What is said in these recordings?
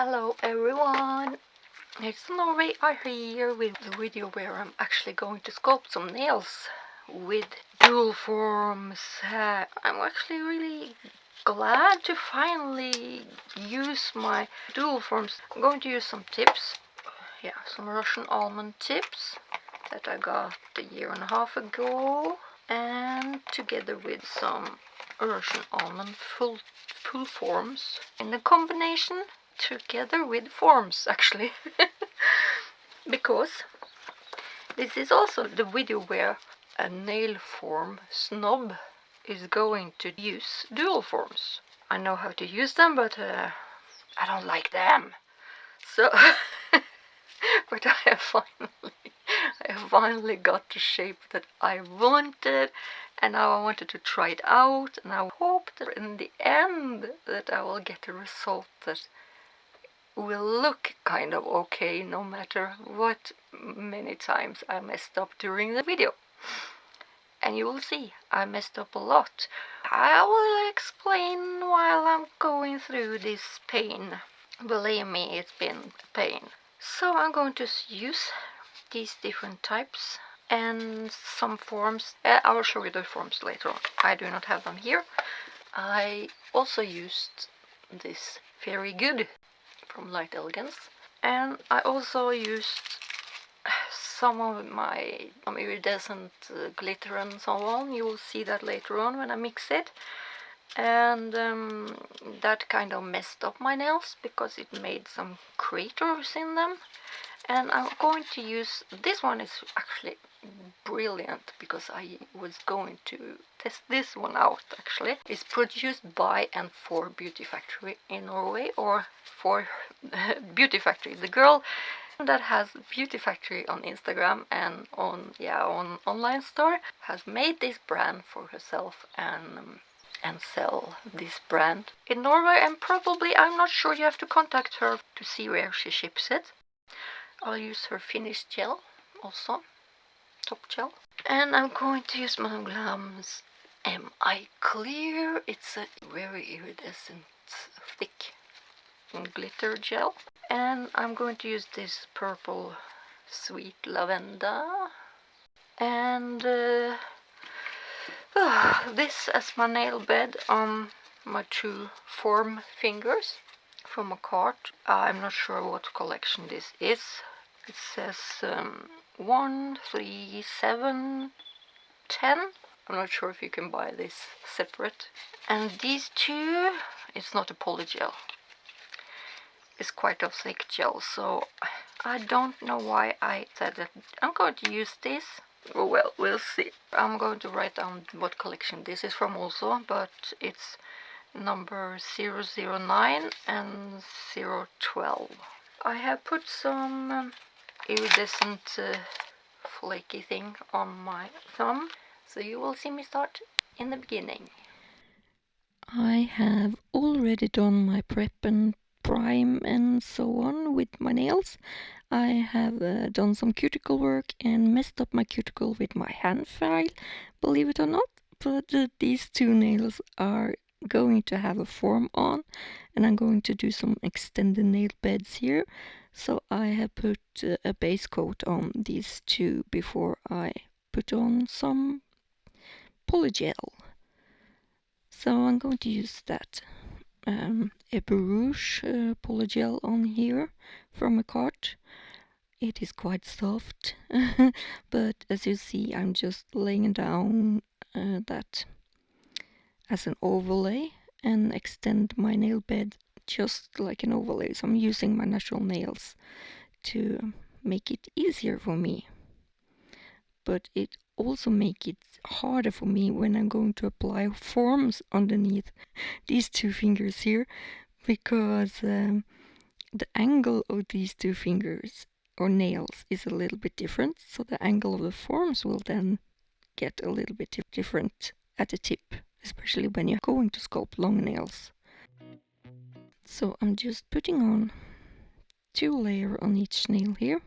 Hello everyone, it's Norway here with the video where I'm actually going to sculpt some nails with dual forms. I'm actually really glad to finally use my dual forms. I'm going to use some tips, some Russian almond tips that I got a year and a half ago, and together with some Russian almond full forms in a combination together with forms actually because this is also the video where a nail form snob is going to use dual forms. I know how to use them, but I don't like them, so but I have finally got the shape that I wanted, and now I wanted to try it out, and I hope that in the end that I will get a result that will look kind of okay, no matter what many times I messed up during the video. And you will see I messed up a lot. I will explain while I'm going through this pain. Believe me, it's been pain. So I'm going to use these different types and some forms. I will show you the forms later on. I do not have them here. I also used this Very Good from Light Elegance, and I also used some of my iridescent glitter and so on. You will see that later on when I mix it, and that kind of messed up my nails because it made some craters in them. And I'm going to use this one. Is actually brilliant because I was going to test this one out. Actually, it's produced by and for Beautyfactory in Norway, or for Beautyfactory, the girl that has Beautyfactory on Instagram and on online store, has made this brand for herself and sell this brand in Norway. And probably, I'm not sure, you have to contact her to see where she ships it. I'll use her finished gel also, top gel. And I'm going to use my Glam's MI Clear. It's a very iridescent, thick glitter gel. And I'm going to use this purple sweet lavenda. And this as my nail bed on my two form fingers from Makartt. I'm not sure what collection this is. It says 1, 3, 7, 10. I'm not sure if you can buy this separate. And these two, it's not a PolyGel. It's quite a thick gel, so I don't know why I said that I'm going to use this. Well, we'll see. I'm going to write down what collection this is from also, but it's number 009 and 012. I have put some iridescent flaky thing on my thumb, so you will see me start in the beginning. I have already done my prep and prime and so on with my nails. I have done some cuticle work and messed up my cuticle with my hand file, believe it or not, but these two nails are going to have a form on, and I'm going to do some extended nail beds here, so I have put a base coat on these two before I put on some PolyGel. So I'm going to use that Eberouge PolyGel on here from Makartt. It is quite soft, but as you see, I'm just laying down that as an overlay and extend my nail bed just like an overlay. So I'm using my natural nails to make it easier for me, but it also make it harder for me when I'm going to apply forms underneath these two fingers here, because the angle of these two fingers or nails is a little bit different, so the angle of the forms will then get a little bit different at the tip, especially when you're going to sculpt long nails. So I'm just putting on 2 layers on each nail here.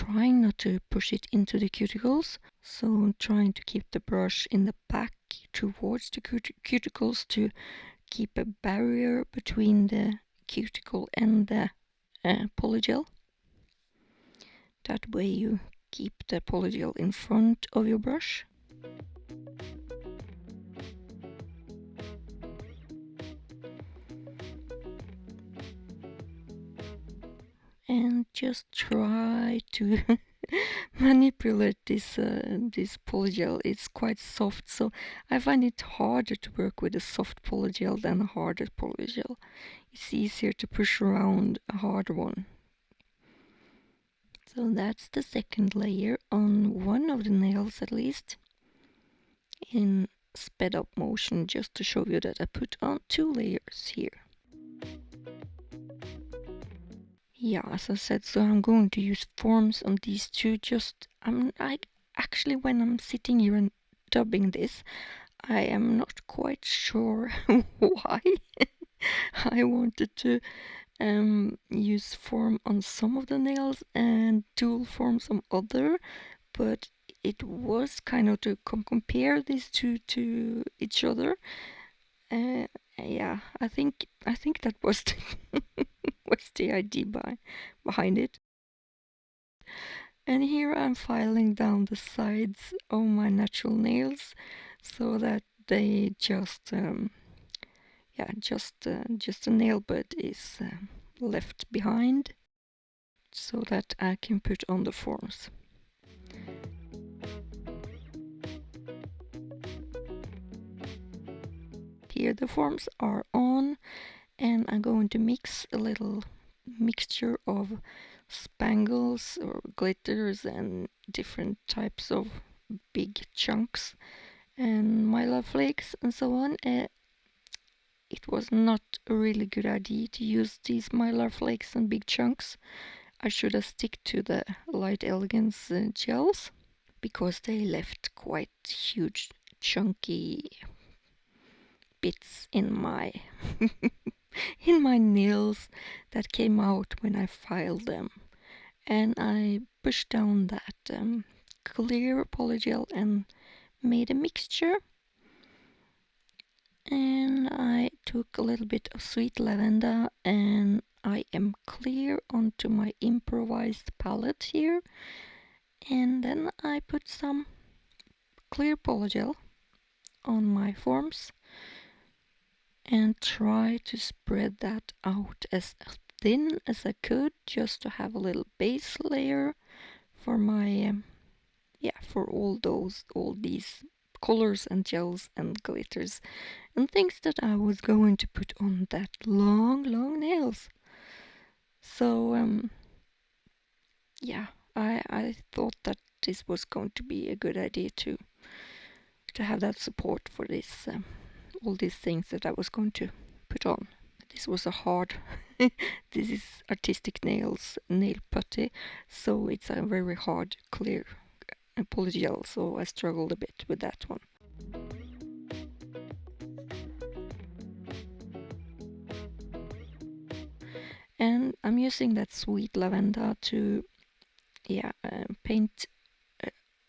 trying not to push it into the cuticles, so I'm trying to keep the brush in the back towards the cuticles to keep a barrier between the cuticle and the polygel. That way you keep the polygel in front of your brush. And just try to manipulate this polygel. It's quite soft, so I find it harder to work with a soft polygel than a harder polygel. It's easier to push around a hard one. So that's the second layer on one of the nails, at least, in sped up motion, just to show you that I put on 2 layers here. Yeah, as I said, so I'm going to use forms on these two. Actually, when I'm sitting here and dubbing this, I am not quite sure why I wanted to use form on some of the nails and dual forms on other, but it was kind of to compare these two to each other. Yeah, I think that was was the idea behind it. And here I'm filing down the sides of my natural nails so that they just a nail bed is left behind, so that I can put on the forms. Here the forms are on, and I'm going to mix a little mixture of spangles or glitters and different types of big chunks and mylar flakes and so on. It was not a really good idea to use these mylar flakes and big chunks. I should have stick to the Light Elegance gels, because they left quite huge chunky bits in my in my nails that came out when I filed them. And I pushed down that clear polygel and made a mixture. And I took a little bit of sweet lavender and I am clear onto my improvised palette here. And then I put some clear polygel on my forms and try to spread that out as thin as I could, just to have a little base layer for my for all these colors and gels and glitters and things that I was going to put on that long nails. So I thought that this was going to be a good idea to have that support for this all these things that I was going to put on. This was a hard this is Artistic Nails nail putty, so it's a very hard clear polygel, so I struggled a bit with that one. And I'm using that sweet lavender to paint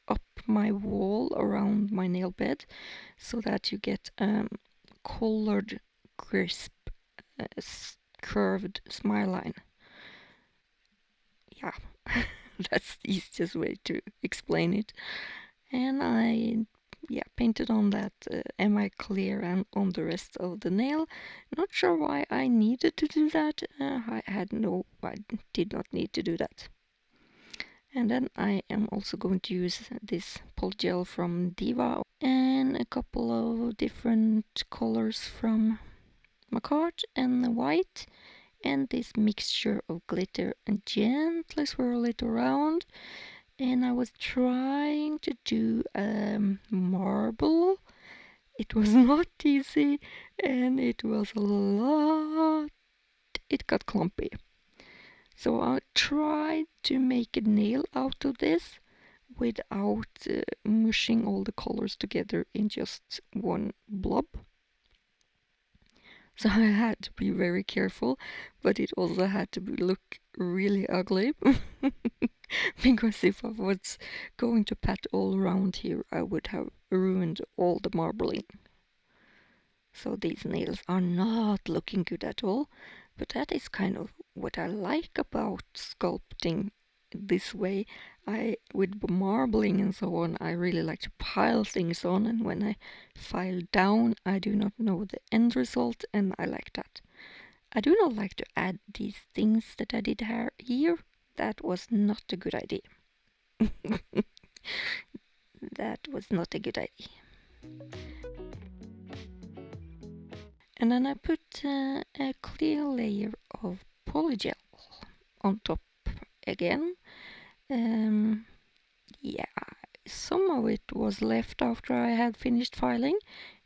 up my wall around my nail bed, so that you get colored, crisp, curved smile line. Yeah, that's the easiest way to explain it. And I painted on that mi clear and on the rest of the nail. Not sure why I needed to do that. I did not need to do that. And then I am also going to use this polygel from Diva and a couple of different colors from Makartt and white, and this mixture of glitter, and gently swirl it around. And I was trying to do marble. It was not easy, and it was a lot. It got clumpy. So I tried to make a nail out of this without mushing all the colors together in just one blob. So I had to be very careful, but it also had to look really ugly. Because if I was going to pat all around here, I would have ruined all the marbling. So these nails are not looking good at all, but that is kind of what I like about sculpting this way. With marbling and so on, I really like to pile things on, and when I file down, I do not know the end result, and I like that. I do not like to add these things that I did here. That was not a good idea. That was not a good idea. And then I put a clear layer of PolyGel on top again. Yeah, some of it was left after I had finished filing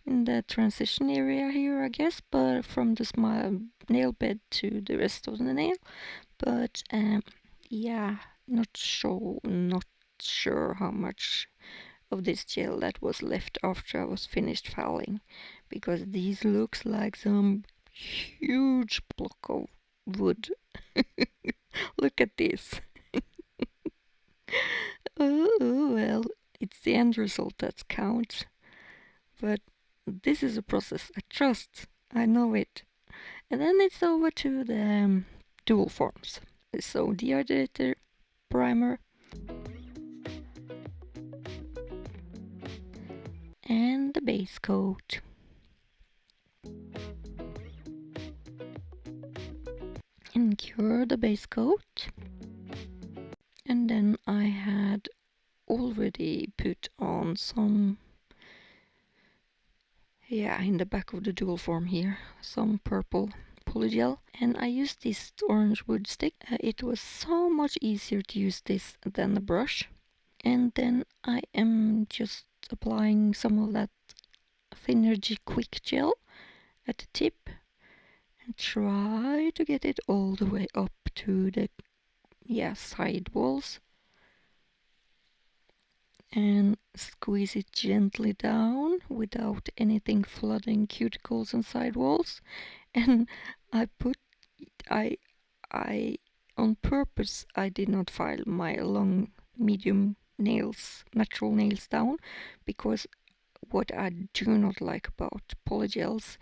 in the transition area here, I guess, but from the nail bed to the rest of the nail. But yeah, not sure how much of this gel that was left after I was finished filing, because these looks like some huge block of wood. Look at this. Well, it's the end result that counts. But this is a process I trust. I know it. And then it's over to the dual forms. So Dehyrator, primer, and the base coat. And cure the base coat. And then I had already put on some, in the back of the dual form here, some purple polygel, and I used this orange wood stick. It was so much easier to use this than a brush. And then I am just applying some of that Thinnergy Quikgel at the tip and try to get it all the way up to the side walls, and squeeze it gently down without anything flooding cuticles and sidewalls. And I on purpose I did not file my long medium natural nails down, because what I do not like about polygels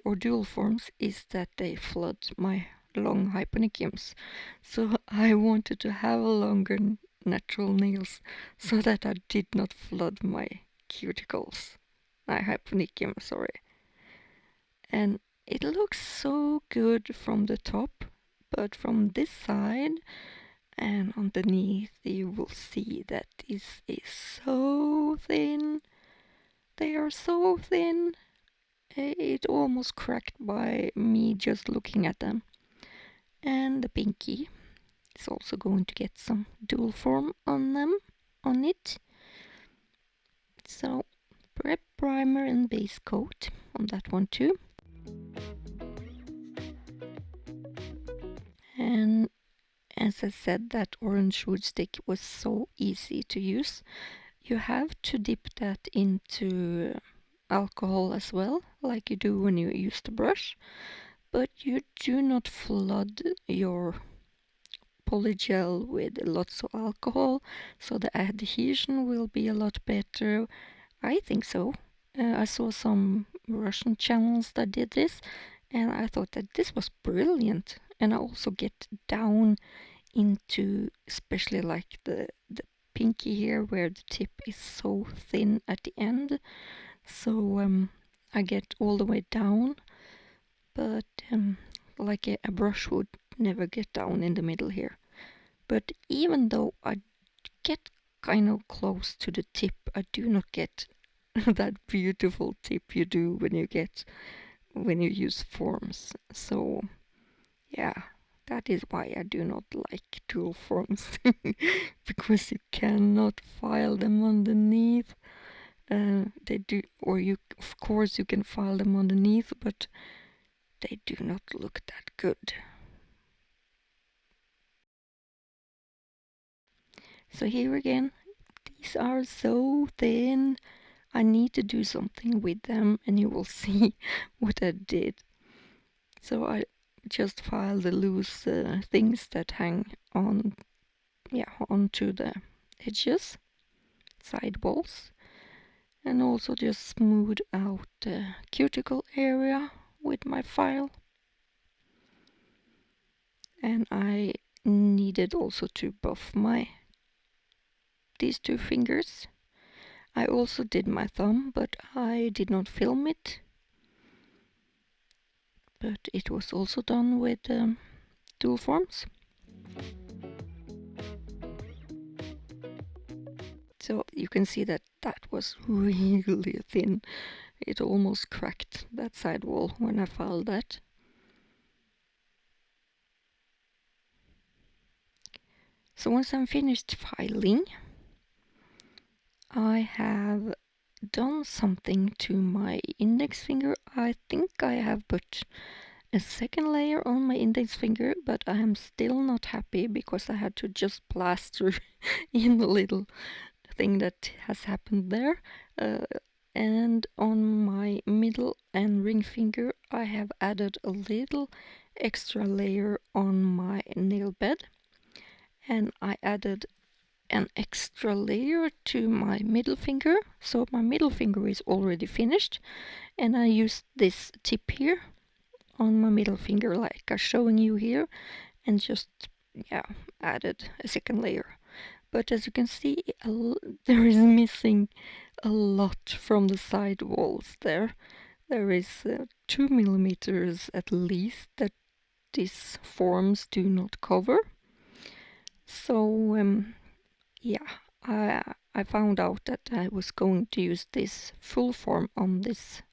or dual forms is that they flood my long hyponychiums. So I wanted to have a longer natural nails so that I did not flood my cuticles. My hyponychium, sorry. And it looks so good from the top, but from this side and underneath you will see that this is so thin. They are so thin. It almost cracked by me just looking at them. And the pinky is also going to get some dual form on it. So prep, primer and base coat on that one too. And as I said, that orange wood stick was so easy to use. You have to dip that into alcohol as well, like you do when you use the brush, but you do not flood your polygel with lots of alcohol, so the adhesion will be a lot better. I think so. I saw some Russian channels that did this, and I thought that this was brilliant. And I also get down into, especially like the pinky here, where the tip is so thin at the end. So I get all the way down, but like a brush would never get down in the middle here. But even though I get kind of close to the tip, I do not get that beautiful tip you do when you use forms. So yeah, that is why I do not like dual forms, because you cannot file them underneath. They do, or of course you can file them underneath, but they do not look that good. So here again, these are so thin. I need to do something with them, and you will see what I did. So I just file the loose things that hang on, onto the edges, side walls, and also just smooth out the cuticle area with my file. And I needed also to buff these two fingers. I also did my thumb, but I did not film it. But it was also done with dual forms. So you can see that was really thin. It almost cracked that side wall when I filed that. So once I'm finished filing, I have done something to my index finger. I think I have put a second layer on my index finger, but I am still not happy because I had to just plaster in the little thing that has happened there. And on my middle and ring finger I have added a little extra layer on my nail bed, and I added an extra layer to my middle finger. So my middle finger is already finished, and I used this tip here on my middle finger like I'm showing you here, and just added a second layer. But as you can see, there is missing a lot from the side walls there. There is 2 millimeters at least that these forms do not cover. So I found out that I was going to use this full form on this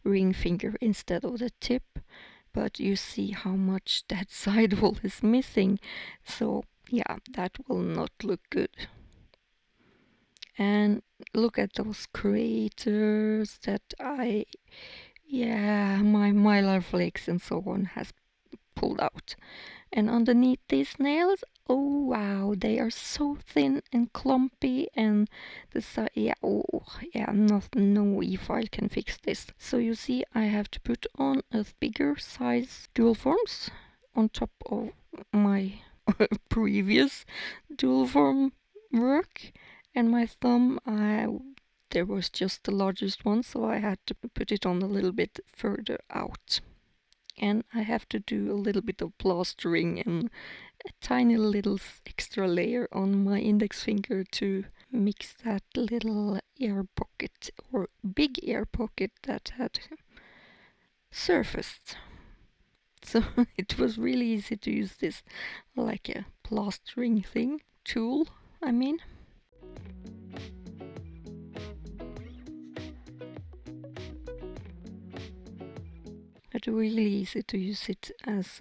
ring finger instead of the tip, but you see how much that side wall is missing. So yeah, that will not look good. And look at those craters that my mylar flakes and so on has pulled out. And underneath these nails, oh wow, they are so thin and clumpy, and no e-file can fix this. So you see, I have to put on a bigger size dual forms on top of my previous dual form work. And my thumb, there was just the largest one, so I had to put it on a little bit further out. And I have to do a little bit of plastering and a tiny little extra layer on my index finger to mix that little air pocket or big air pocket that had surfaced. So it was really easy to use this like a plastering tool, I mean. It's really easy to use it as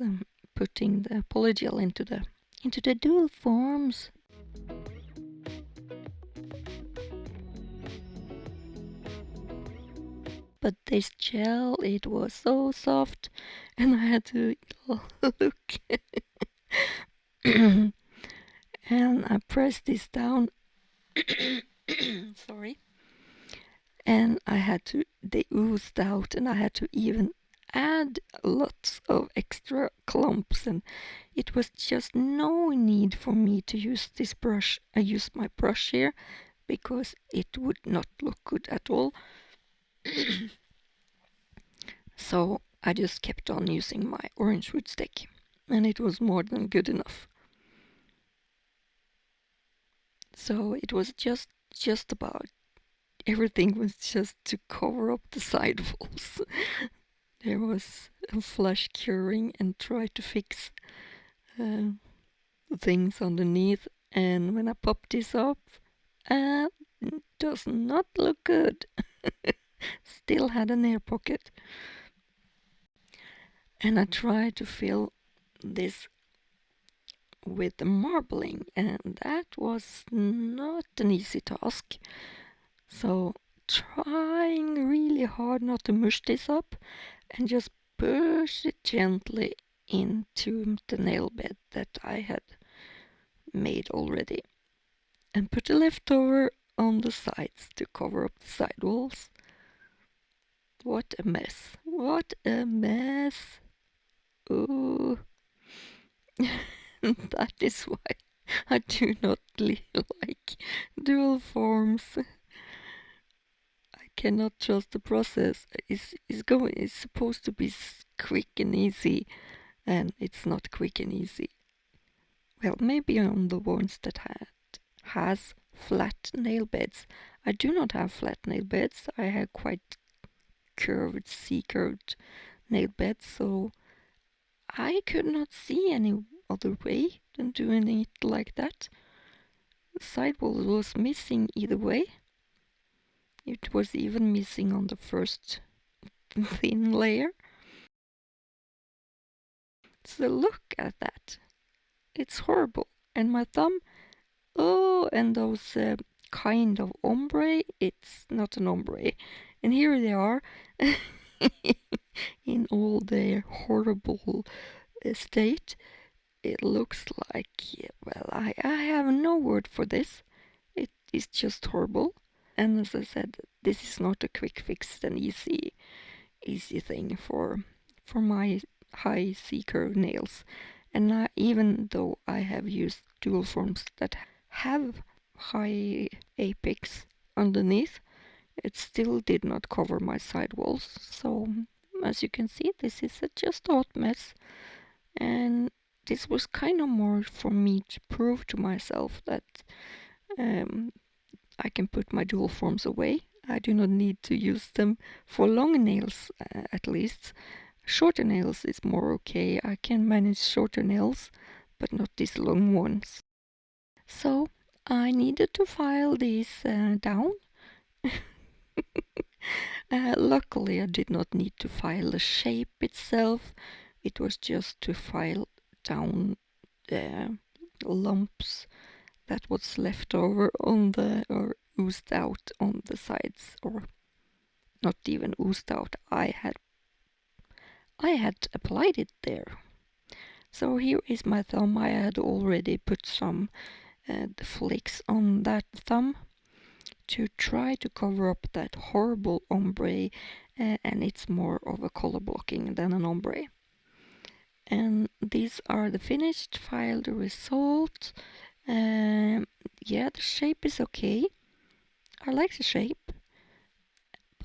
putting the PolyGel into the dual forms. But this gel, it was so soft, and I had to look. And I pressed this down. Sorry. And they oozed out, and I had to even add lots of extra clumps, and it was just no need for me to use this brush. I used my brush here because it would not look good at all. So I just kept on using my orange wood stick, and it was more than good enough. So it was just about everything was just to cover up the side walls. There was a flush curing and try to fix things underneath, and when I pop this up, does not look good. Still had an air pocket. And I tried to fill this with the marbling, and that was not an easy task. So trying really hard not to mush this up, and just push it gently into the nail bed that I had made already, and put a leftover on the sides to cover up the side walls. What a mess! What a mess! Oh, that is why I do not like dual forms. I cannot trust the process. It's supposed to be quick and easy, and it's not quick and easy. Well, maybe on the ones that has flat nail beds. I do not have flat nail beds. I have quite curved, C-curved nail beds, so I could not see any other way than doing it like that. The sidewall was missing either way. It was even missing on the first thin layer. So look at that. It's horrible. And my thumb, oh, and those kind of ombre, it's not an ombre. And here they are in all their horrible state. It looks like, well, I have no word for this. It is just horrible. And as I said, this is not a quick fix, an easy thing for my high C-curve nails. And even though I have used dual forms that have high apex underneath, it still did not cover my sidewalls. So as you can see, this is just a hot mess. And this was kind of more for me to prove to myself that I can put my dual forms away. I do not need to use them for long nails, at least. Shorter nails is more okay. I can manage shorter nails, but not these long ones. So I needed to file these down. Luckily, I did not need to file the shape itself. It was just to file down the lumps that was left over on or oozed out on the sides, or not even oozed out. I had applied it there. So here is my thumb. I had already put some the flakes on that thumb to try to cover up that horrible ombre, and it's more of a color blocking than an ombre. And these are the finished file, the result. Yeah, the shape is okay. I like the shape,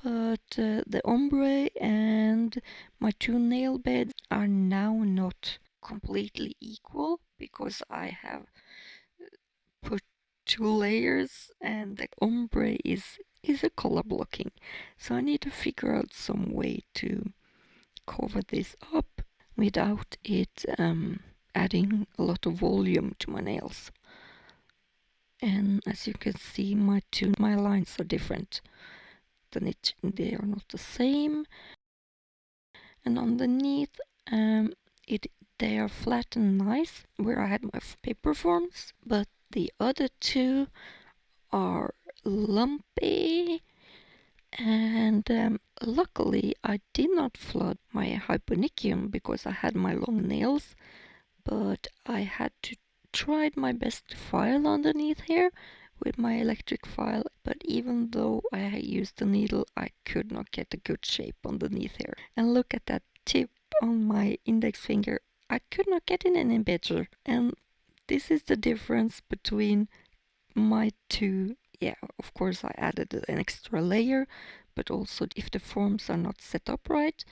but the ombre and my two nail beds are now not completely equal because I have put two layers and the ombre is a color blocking. So I need to figure out some way to cover this up without it adding a lot of volume to my nails. And as you can see, my lines are different. They are not the same. And underneath, they are flat and nice, where I had my paper forms, but the other two are lumpy. And luckily, I did not flood my hyponychium because I had my long nails, but I had to try my best to file underneath here with my electric file, but even though I used the needle, I could not get a good shape underneath here. And look at that tip on my index finger. I could not get it any better. And this is the difference between my two. Yeah, of course I added an extra layer, but also if the forms are not set up right,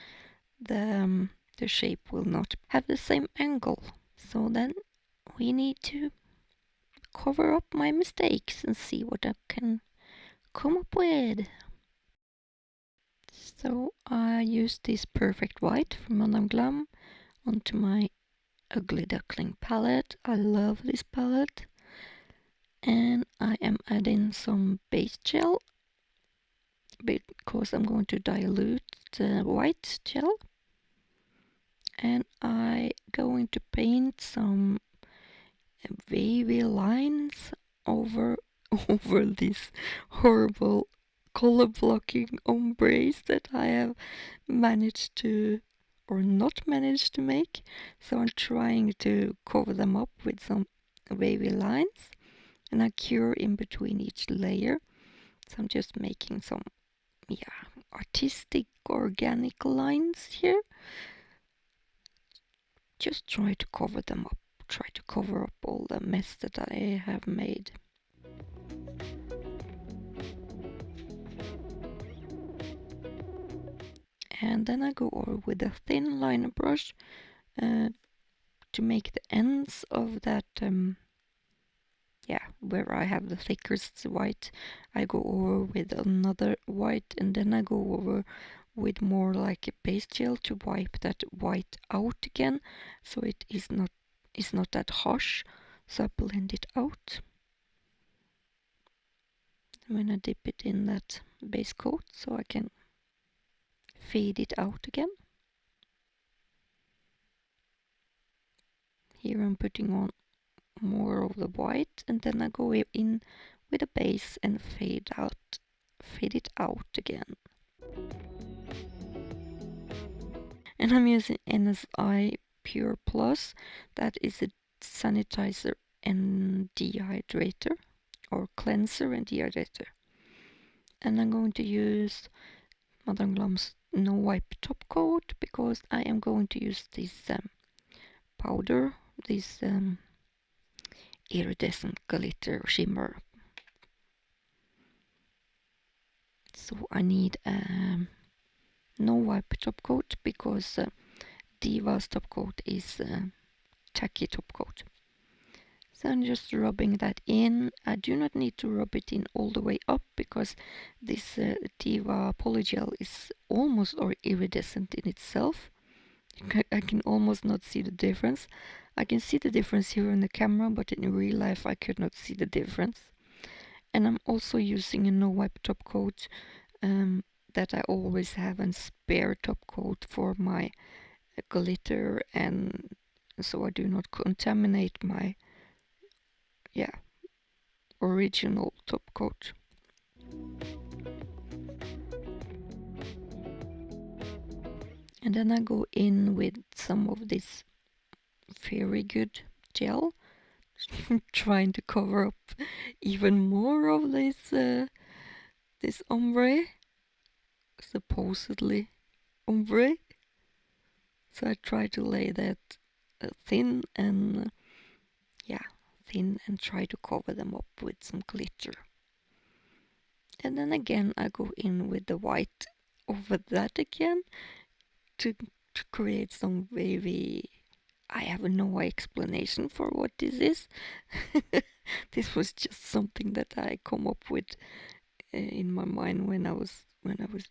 the shape will not have the same angle. So then we need to cover up my mistakes and see what I can come up with. So I used this perfect white from Madame Glam onto my ugly duckling palette. I love this palette. And I am adding some base gel because I'm going to dilute the white gel. And I going to paint some wavy lines over these horrible color blocking ombres that I have managed to or not managed to make. So I'm trying to cover them up with some wavy lines, and I cure in between each layer. So I'm just making some artistic organic lines here. just try to cover them up, try to cover up all the mess that I have made. And then I go over with a thin liner brush to make the ends of that, where I have the thickest white, I go over with another white, and then I go over with more like a base gel to wipe that white out again, so it's not that harsh. So I blend it out. I'm gonna dip it in that base coat so I can fade it out again. Here I'm putting on more of the white, and then I go in with a base and fade it out again. And I'm using NSI Pure Plus. That is a sanitizer and dehydrator, or cleanser and dehydrator. And I'm going to use Madame Glam's No Wipe Top Coat because I am going to use this powder, this iridescent glitter shimmer. So I need No Wipe Top Coat because Diva's top coat is tacky top coat. So I'm just rubbing that in. I do not need to rub it in all the way up because this Diva PolyGel is almost or iridescent in itself. I can almost not see the difference. I can see the difference here on the camera, but in real life I could not see the difference. And I'm also using a no wipe top coat that I always have a spare top coat for my glitter, and so I do not contaminate my original top coat. And then I go in with some of this very good gel, trying to cover up even more of this ombre, supposedly ombre. So I try to lay that thin and try to cover them up with some glitter. And then again I go in with the white over that again to create some very... I have no explanation for what this is. This was just something that I come up with in my mind when I was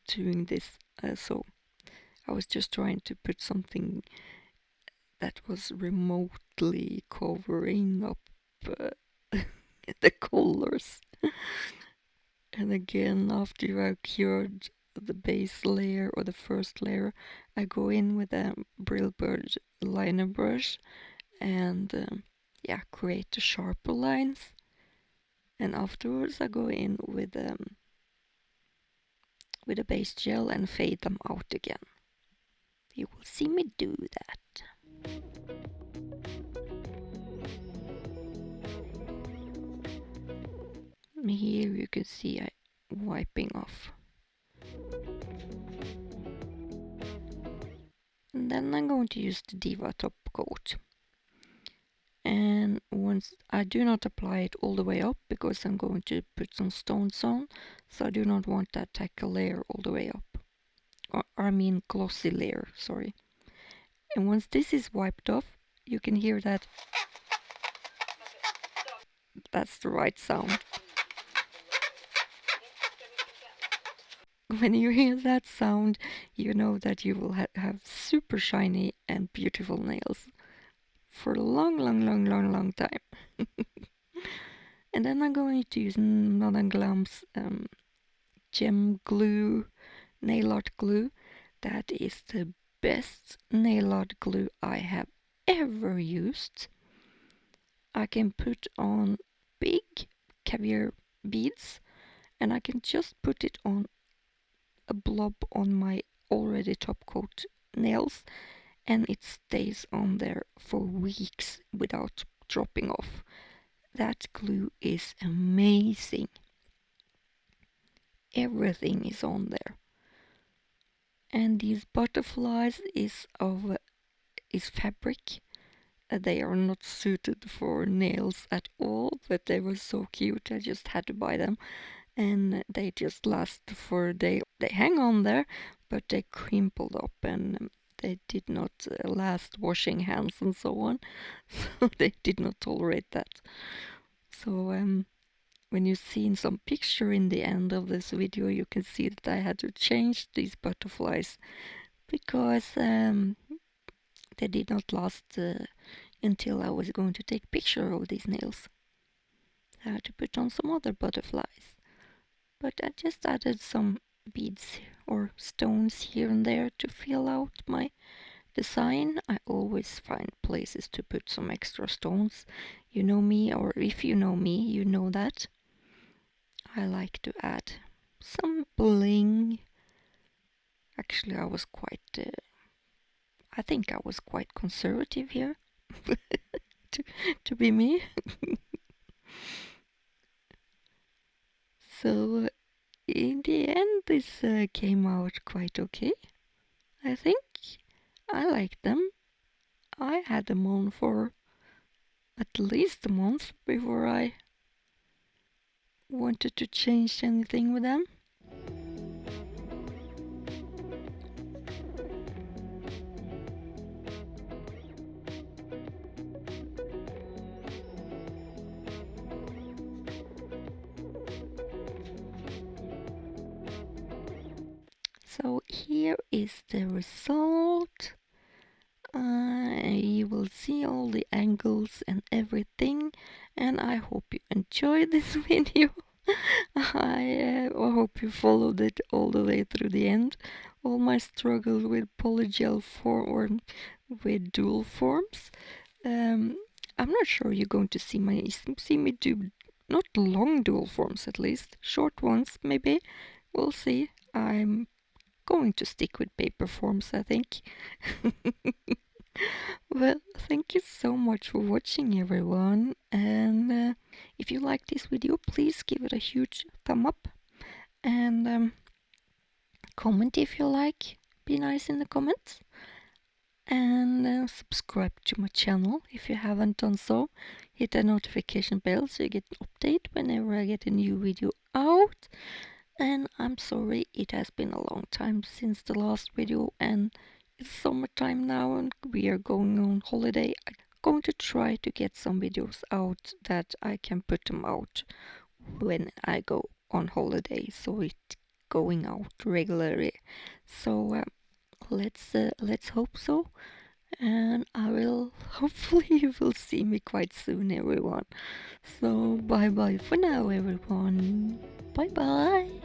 doing this. So I was just trying to put something that was remotely covering up the colors. And again, after I cured the base layer or the first layer, I go in with a Brillbird liner brush and create the sharper lines. And afterwards I go in with a base gel and fade them out again. You will see me do that. Here you can see I wiping off. And then I'm going to use the Diva top coat. And once I do not apply it all the way up because I'm going to put some stones on, so I do not want that tacky layer all the way up. Or I mean glossy layer, sorry. And once this is wiped off, you can hear that. That's the right sound. When you hear that sound, you know that you will have super shiny and beautiful nails for a long time. And then I'm going to use Madame Glam's gem glue, nail art glue. That is the best nail art glue I have ever used. I can put on big caviar beads and I can just put it on a blob on my already top coat nails, and it stays on there for weeks without dropping off. That glue is amazing. Everything is on there. And these butterflies is of is fabric. They are not suited for nails at all, but they were so cute. I just had to buy them, and they just last for a day. They hang on there, but they crimpled up, and they did not last washing hands and so on. So they did not tolerate that. So when you see in some picture in the end of this video, you can see that I had to change these butterflies because they did not last until I was going to take picture of these nails. I had to put on some other butterflies, but I just added some beads or stones here and there to fill out my design. I always find places to put some extra stones. You know me, or if you know me, you know that I like to add some bling. Actually, I think I was quite conservative here to be me. So in the end, this came out quite okay. I think I liked them. I had them on for at least a month before I wanted to change anything with them. So here is the result. You will see all the angles and everything, and I hope you enjoyed this video. I hope you followed it all the way through the end. All my struggle with polygel form or with dual forms. I'm not sure you're going to see me do not long dual forms, at least short ones maybe. We'll see. I'm going to stick with paper forms, I think. Well, thank you so much for watching, everyone, and if you like this video, please give it a huge thumb up and comment if you like. Be nice in the comments, and subscribe to my channel if you haven't done so. Hit the notification bell so you get an update whenever I get a new video out. And I'm sorry, it has been a long time since the last video, and it's summertime now and we are going on holiday. I'm going to try to get some videos out that I can put them out when I go on holiday, so it's going out regularly. So let's hope so, and I will hopefully you will see me quite soon, everyone. So bye bye for now, everyone. Bye bye.